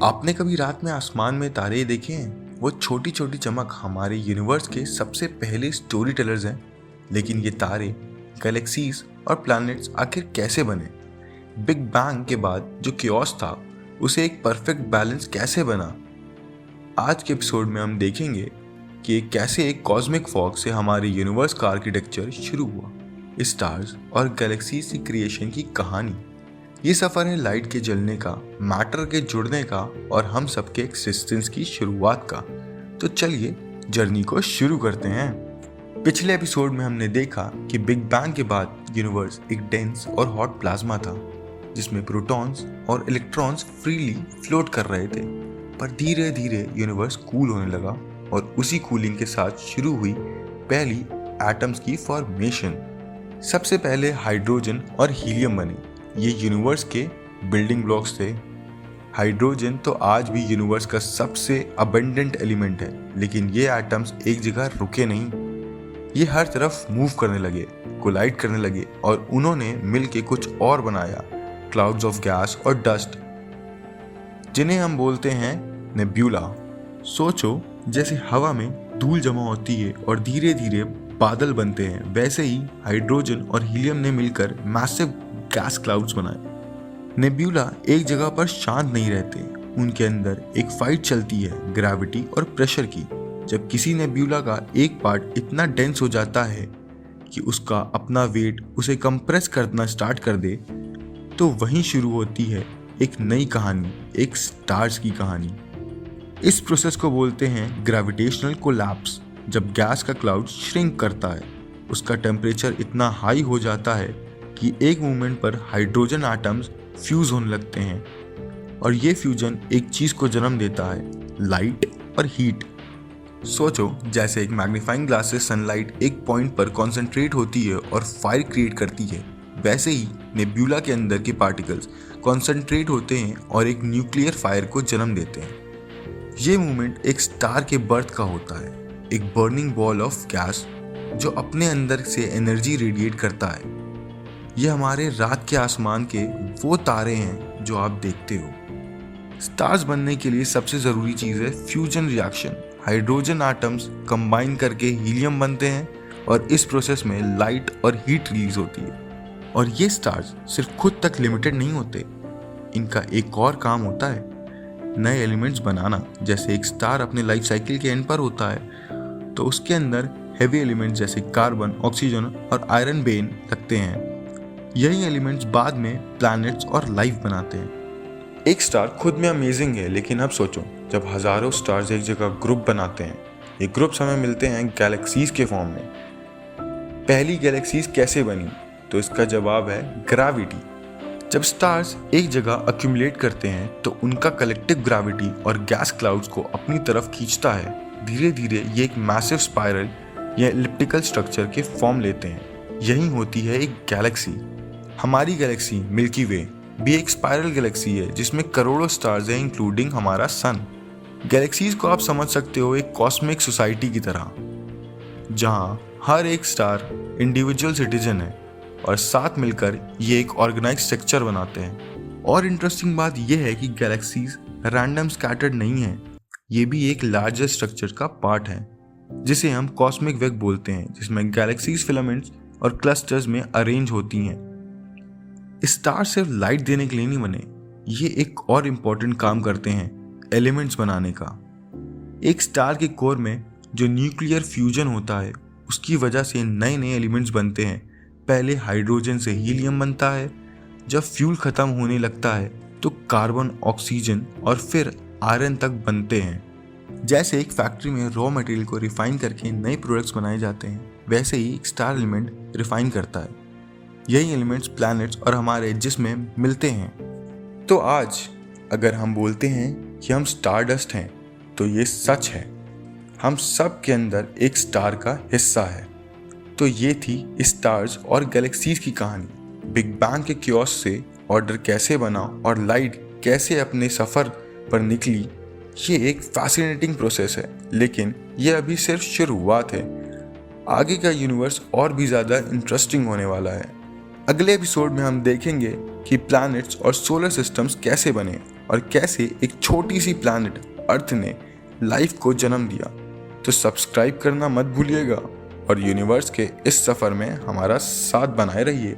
आपने कभी रात में आसमान में तारे देखे हैं? वो छोटी छोटी चमक हमारे यूनिवर्स के सबसे पहले स्टोरी टेलर्स हैं। लेकिन ये तारे, गैलेक्सीज और प्लैनेट्स आखिर कैसे बने? बिग बैंग के बाद जो कियोस था, उसे एक परफेक्ट बैलेंस कैसे बना? आज के एपिसोड में हम देखेंगे कि कैसे एक कॉस्मिक फॉग से हमारे यूनिवर्स का आर्किटेक्चर शुरू हुआ, स्टार्स और गैलेक्सीज की क्रिएशन की कहानी। ये सफ़र है लाइट के जलने का, मैटर के जुड़ने का और हम सबके एक्सिस्टेंस की शुरुआत का। तो चलिए जर्नी को शुरू करते हैं। पिछले एपिसोड में हमने देखा कि बिग बैंग के बाद यूनिवर्स एक डेंस और हॉट प्लाज्मा था, जिसमें प्रोटॉन्स और इलेक्ट्रॉन्स फ्रीली फ्लोट कर रहे थे। पर धीरे धीरे यूनिवर्स कूल होने लगा और उसी कूलिंग के साथ शुरू हुई पहली एटम्स की फॉर्मेशन। सबसे पहले हाइड्रोजन और हीलियम बने। ये यूनिवर्स के बिल्डिंग ब्लॉक्स थे। हाइड्रोजन तो आज भी यूनिवर्स का सबसे अबंडेंट एलिमेंट है, लेकिन ये एटम्स एक जगह रुके नहीं। ये हर तरफ मूव करने लगे, कोलाइड करने लगे और उन्होंने मिलके कुछ और बनाया, क्लाउड्स ऑफ गैस और डस्ट, जिन्हें हम बोलते हैं नेब्यूला। सोचो, जैसे हवा में धूल जमा होती है और धीरे धीरे बादल बनते हैं, वैसे ही हाइड्रोजन और हीलियम ने मिलकर मैसिव गैस क्लाउड्स बनाए। नेब्यूला एक जगह पर शांत नहीं रहते, उनके अंदर एक फाइट चलती है ग्रेविटी और प्रेशर की। जब किसी नेब्यूला का एक पार्ट इतना डेंस हो जाता है कि उसका अपना वेट उसे कंप्रेस करना स्टार्ट कर दे, तो वहीं शुरू होती है एक नई कहानी, एक स्टार्स की कहानी। इस प्रोसेस को बोलते हैं ग्रेविटेशनल कोलैप्स। जब गैस का क्लाउड श्रिंक करता है, उसका टेम्परेचर इतना हाई हो जाता है कि एक मोमेंट पर हाइड्रोजन एटम्स फ्यूज होने लगते हैं और ये फ्यूजन एक चीज़ को जन्म देता है, लाइट और हीट। सोचो, जैसे एक मैग्नीफाइंग ग्लास से सनलाइट एक पॉइंट पर कॉन्सेंट्रेट होती है और फायर क्रिएट करती है, वैसे ही नेब्यूला के अंदर के पार्टिकल्स कॉन्सेंट्रेट होते हैं और एक न्यूक्लियर फायर को जन्म देते हैं। ये मोमेंट एक स्टार के बर्थ का होता है, एक बर्निंग बॉल ऑफ गैस जो अपने अंदर से एनर्जी रेडिएट करता है। ये हमारे रात के आसमान के वो तारे हैं जो आप देखते हो। स्टार्स बनने के लिए सबसे ज़रूरी चीज़ है fusion reaction. Hydrogen atoms combine करके हीलियम बनते हैं और इस प्रोसेस में लाइट और हीट रिलीज होती है। और ये स्टार्स सिर्फ खुद तक लिमिटेड नहीं होते, इनका एक और काम होता है, नए एलिमेंट्स बनाना। जैसे एक स्टार अपने लाइफ साइकिल के एंड पर होता है, तो उसके अंदर हेवी एलिमेंट्स जैसे कार्बन, ऑक्सीजन और आयरन बेन लगते हैं। यही एलिमेंट्स बाद में प्लैनेट्स और लाइफ बनाते हैं। एक स्टार खुद में अमेजिंग है, लेकिन अब सोचो, जब हजारों स्टार्स एक जगह ग्रुप बनाते हैं, ये ग्रुप्स हमें मिलते हैं गैलेक्सीज के फॉर्म में। पहली गैलेक्सीज कैसे बनी? तो इसका जवाब है ग्रेविटी। जब स्टार्स एक जगह अक्यूमुलेट करते हैं, तो उनका कलेक्टिव ग्रेविटी और गैस क्लाउड्स को अपनी तरफ खींचता है। धीरे धीरे ये एक मैसिव स्पाइरल या एलिप्टिकल स्ट्रक्चर के फॉर्म लेते हैं। यही होती है एक गैलेक्सी। हमारी गैलेक्सी मिल्की वे भी एक स्पाइरल गैलेक्सी है, जिसमें करोड़ों स्टार्स हैं, इंक्लूडिंग हमारा सन। गैलेक्सीज को आप समझ सकते हो एक कॉस्मिक सोसाइटी की तरह, जहां हर एक स्टार इंडिविजुअल सिटीजन है और साथ मिलकर ये एक ऑर्गेनाइज स्ट्रक्चर बनाते हैं। और इंटरेस्टिंग बात यह है कि गैलेक्सीज रैंडम स्कैटर्ड नहीं है, ये भी एक लार्जर स्ट्रक्चर का पार्ट है, जिसे हम कॉस्मिक वेव बोलते हैं, जिसमें गैलेक्सीज फिलामेंट्स और क्लस्टर्स में अरेंज होती हैं। स्टार सिर्फ लाइट देने के लिए नहीं बने, ये एक और इम्पॉर्टेंट काम करते हैं, एलिमेंट्स बनाने का। एक स्टार के कोर में जो न्यूक्लियर फ्यूजन होता है, उसकी वजह से नए नए एलिमेंट्स बनते हैं। पहले हाइड्रोजन से हीलियम बनता है, जब फ्यूल खत्म होने लगता है तो कार्बन, ऑक्सीजन और फिर आयरन तक बनते हैं। जैसे एक फैक्ट्री में रॉ मटेरियल को रिफाइन करके नए प्रोडक्ट्स बनाए जाते हैं, वैसे ही एक स्टार एलिमेंट रिफाइन करता है। यही एलिमेंट्स प्लैनेट्स और हमारे जिस्म में मिलते हैं। तो आज अगर हम बोलते हैं कि हम स्टारडस्ट हैं, तो ये सच है। हम सब के अंदर एक स्टार का हिस्सा है। तो ये थी स्टार्स और गैलेक्सीज की कहानी। बिग बैंग के कियोस से ऑर्डर कैसे बना और लाइट कैसे अपने सफ़र पर निकली, ये एक फैसिनेटिंग प्रोसेस है, लेकिन ये अभी सिर्फ शुरुआत है। आगे का यूनिवर्स और भी ज़्यादा इंटरेस्टिंग होने वाला है। अगले एपिसोड में हम देखेंगे कि प्लैनेट्स और सोलर सिस्टम्स कैसे बने और कैसे एक छोटी सी प्लैनेट अर्थ ने लाइफ को जन्म दिया। तो सब्सक्राइब करना मत भूलिएगा और यूनिवर्स के इस सफ़र में हमारा साथ बनाए रहिए।